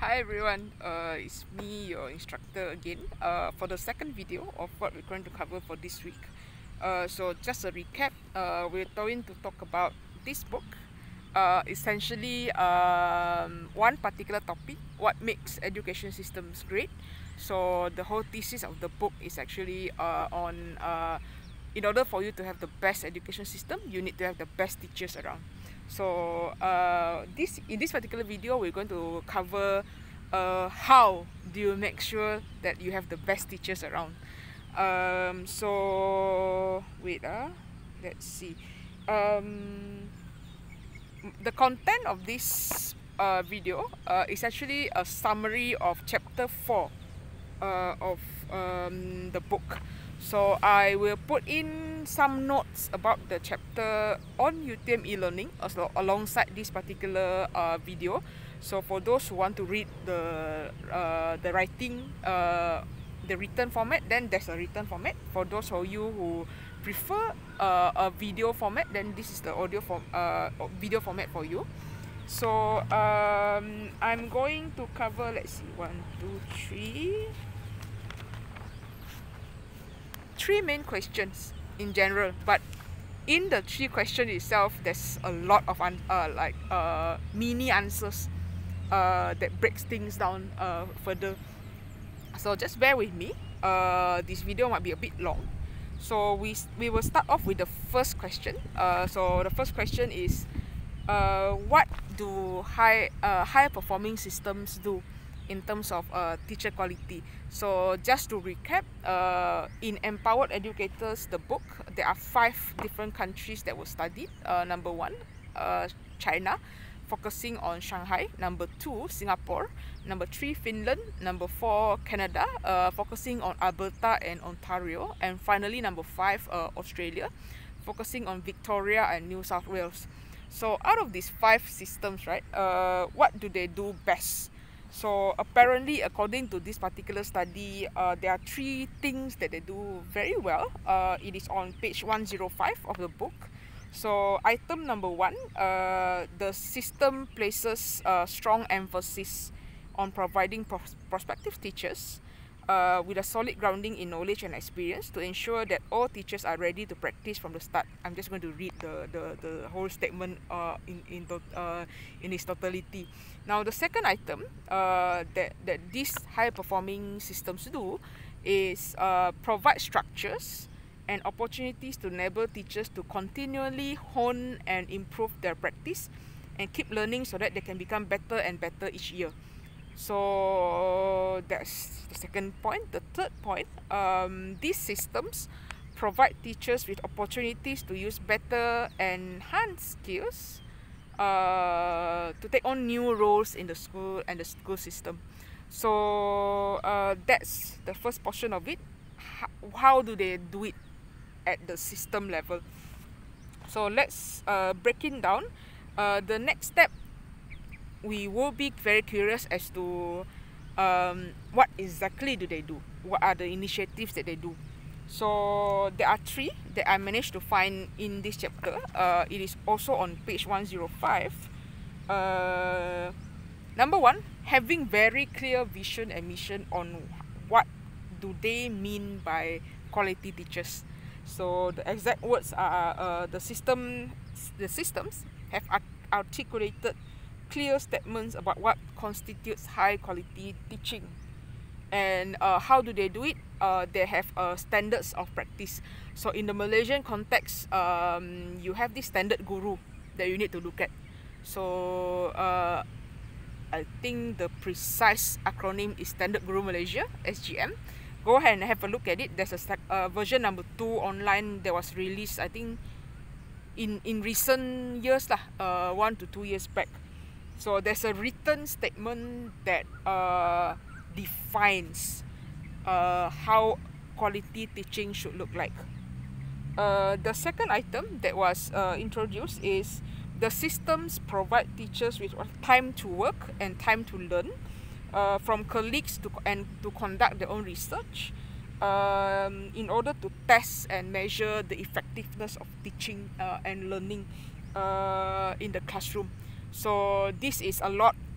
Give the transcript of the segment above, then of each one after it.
Hi everyone, it's me, your instructor again, for the second video of what we're going to cover for this week. So just a recap, we're going to talk about this book, essentially one particular topic, what makes education systems great. So the whole thesis of the book is actually on in order for you to have the best education system, you need to have the best teachers around. So in this particular video, we're going to cover how do you make sure that you have the best teachers around. So wait, let's see. The content of this video is actually a summary of chapter 4 of the book. So I will put in some notes about the chapter on UTM e-learning also alongside this particular video. So for those who want to read the written format, then there's a written format. For those of you who prefer a video format, then this is the video format for you. So I'm going to cover, let's see, 1, 2, 3 main questions in general, but in the 3 questions itself, there's a lot of mini answers that breaks things down further. So just bear with me. This video might be a bit long. So we will start off with the first question. So the first question is, what do high performing systems do in terms of teacher quality? So just to recap, in Empowered Educators, the book, there are 5 different countries that were studied. Number 1, China, focusing on Shanghai. Number 2, Singapore. Number 3, Finland. Number 4, Canada, focusing on Alberta and Ontario. And finally, number 5, Australia, focusing on Victoria and New South Wales. So out of these 5 systems, right, what do they do best? So apparently, according to this particular study, there are 3 things that they do very well. It is on page 105 of the book. So item number 1, the system places strong emphasis on providing prospective teachers with a solid grounding in knowledge and experience to ensure that all teachers are ready to practice from the start. I'm just going to read the whole statement in its totality. Now, the second item that these high-performing systems do is provide structures and opportunities to enable teachers to continually hone and improve their practice and keep learning so that they can become better and better each year. So that's the second point. The third point, these systems provide teachers with opportunities to use better enhanced skills to take on new roles in the school and the school system. So that's the first portion of it. How do they do it at the system level? So let's break it down. The next step, we will be very curious as to what exactly do they do? What are the initiatives that they do? So there are 3 that I managed to find in this chapter. It is also on page 105. Number 1, having very clear vision and mission on what do they mean by quality teachers. So the exact words are the systems have articulated clear statements about what constitutes high quality teaching. And how do they do it? They have standards of practice. So in the Malaysian context, you have this standard guru that you need to look at. So I think the precise acronym is Standard Guru Malaysia, SGM. Go ahead and have a look at it. There's a version number 2 online that was released, I think, in recent years, 1 to 2 years back. So there's a written statement that defines how quality teaching should look like. The second item that was introduced is the systems provide teachers with time to work and time to learn, from colleagues to conduct their own research in order to test and measure the effectiveness of teaching and learning in the classroom. So this is a lot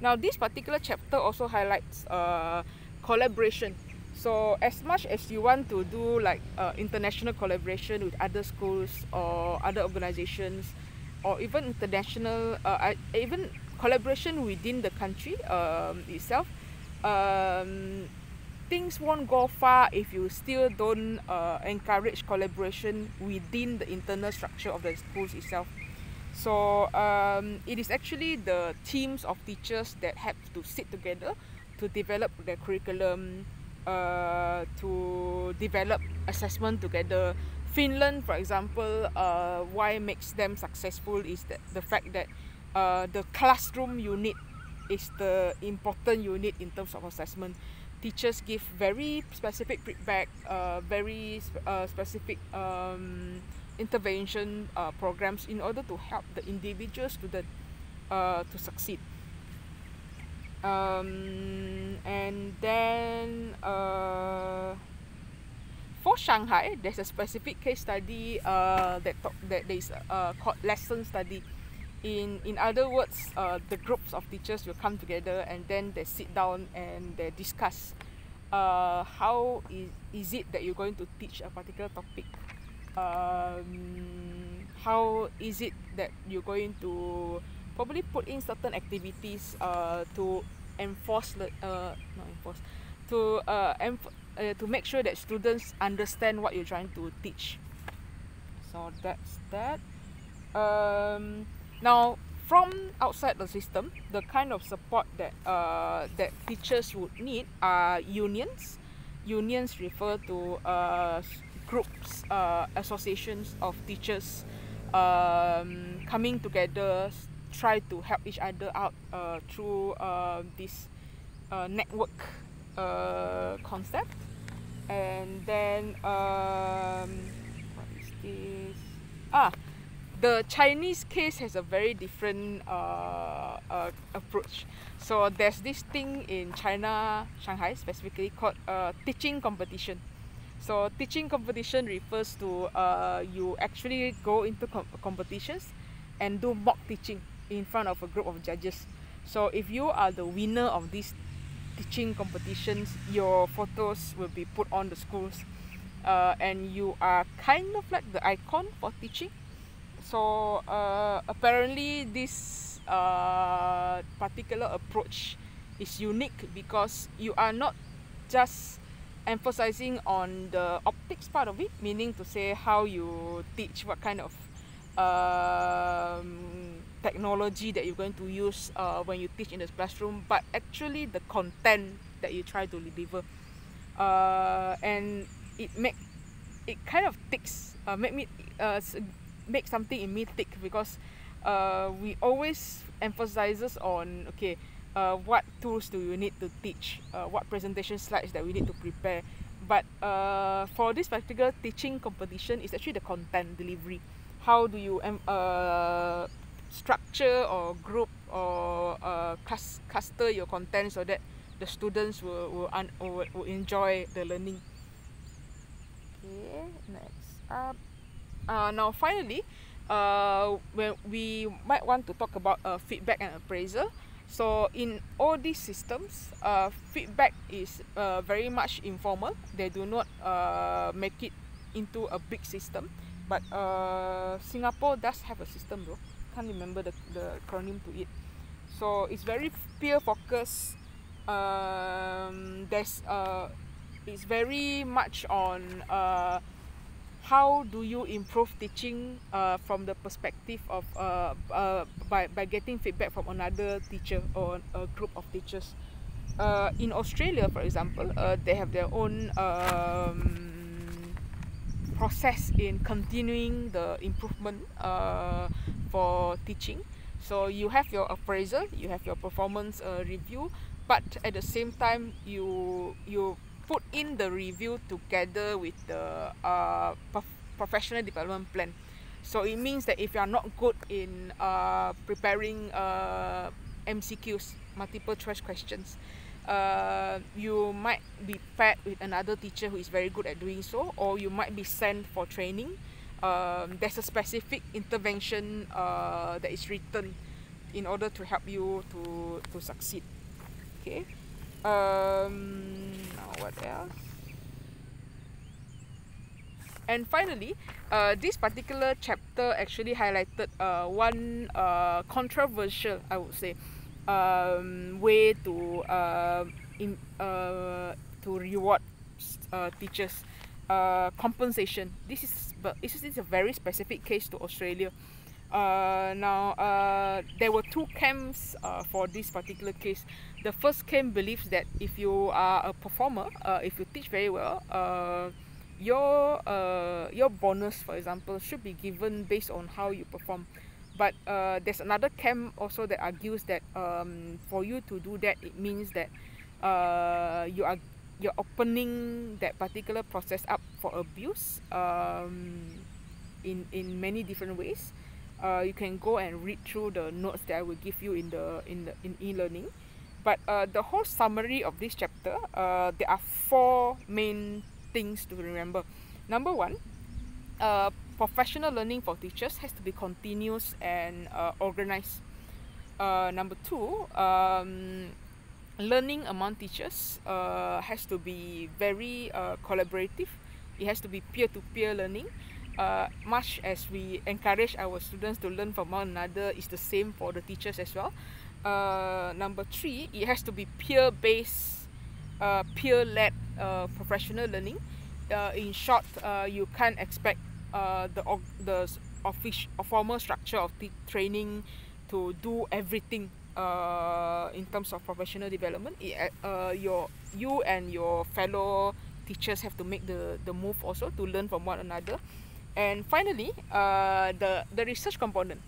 Now, this particular chapter also highlights collaboration. So as much as you want to do like international collaboration with other schools or other organizations, or even international, even collaboration within the country itself, things won't go far if you still don't encourage collaboration within the internal structure of the schools itself. So it is actually the teams of teachers that have to sit together to develop their curriculum, to develop assessment together. Finland, for example, why makes them successful is that the fact that the classroom unit is the important unit in terms of assessment. Teachers give very specific feedback, very specific intervention programs in order to help the individual student to succeed. And then for Shanghai, there's a specific case study that is called lesson study. In other words, the groups of teachers will come together and then they sit down and they discuss how is it that you're going to teach a particular topic. How is it that you're going to probably put in certain activities to to make sure that students understand what you're trying to teach. So that's that. Now, from outside the system, the kind of support that that teachers would need are unions. Unions refer to groups, associations of teachers coming together, try to help each other out through this network concept. And then what is this? The Chinese case has a very different approach. So there's this thing in China, Shanghai specifically, called teaching competition. So teaching competition refers to you actually go into competitions and do mock teaching in front of a group of judges. So if you are the winner of these teaching competitions, your photos will be put on the schools, and you are kind of like the icon for teaching. So apparently this particular approach is unique because you are not just emphasizing on the optics part of it, meaning to say how you teach, what kind of technology that you're going to use when you teach in the classroom, but actually the content that you try to deliver. And it kind of ticks, make something in me tick, because we always emphasizes on what tools do you need to teach, what presentation slides that we need to prepare. But for this particular teaching competition, it's actually the content delivery. How do you structure or group or cluster your content so that the students will enjoy the learning. Okay, next up. Now finally, when we might want to talk about feedback and appraisal. So in all these systems, feedback is very much informal. They do not make it into a big system. But Singapore does have a system though. Can't remember the acronym to it. So it's very peer focused. It's very much on how do you improve teaching from the perspective of by getting feedback from another teacher or a group of teachers. In Australia, for example, they have their own process in continuing the improvement for teaching. So you have your appraisal, you have your performance review, but at the same time you put in the review together with the professional development plan. So it means that if you are not good in preparing MCQs, multiple choice questions, you might be paired with another teacher who is very good at doing so, or you might be sent for training. There's a specific intervention that is written in order to help you to succeed. Okay. Now what else? And finally, this particular chapter actually highlighted one controversial, I would say, way to reward teachers. Compensation. This is a very specific case to Australia. There were two camps for this particular case. The first camp believes that if you are a performer, if you teach very well, your bonus, for example, should be given based on how you perform. But there's another camp also that argues that for you to do that, it means that you're opening that particular process up for abuse in many different ways. You can go and read through the notes that I will give you in e-learning. But the whole summary of this chapter, there are four main things to remember. Number one, professional learning for teachers has to be continuous and organized. Number two, learning among teachers has to be very collaborative. It has to be peer-to-peer learning. Much as we encourage our students to learn from one another, is the same for the teachers as well. Number three, it has to be peer-based, peer-led professional learning. In short, you can't expect the formal structure of the training to do everything in terms of professional development. You and your fellow teachers have to make the move also to learn from one another. And finally, the research component.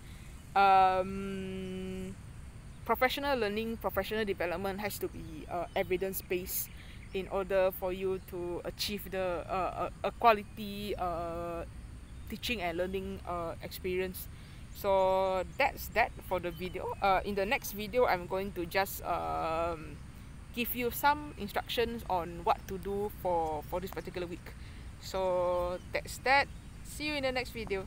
Professional learning, professional development has to be evidence-based in order for you to achieve a quality teaching and learning experience. So that's that for the video. In the next video, I'm going to just give you some instructions on what to do for this particular week. So that's that. See you in the next video.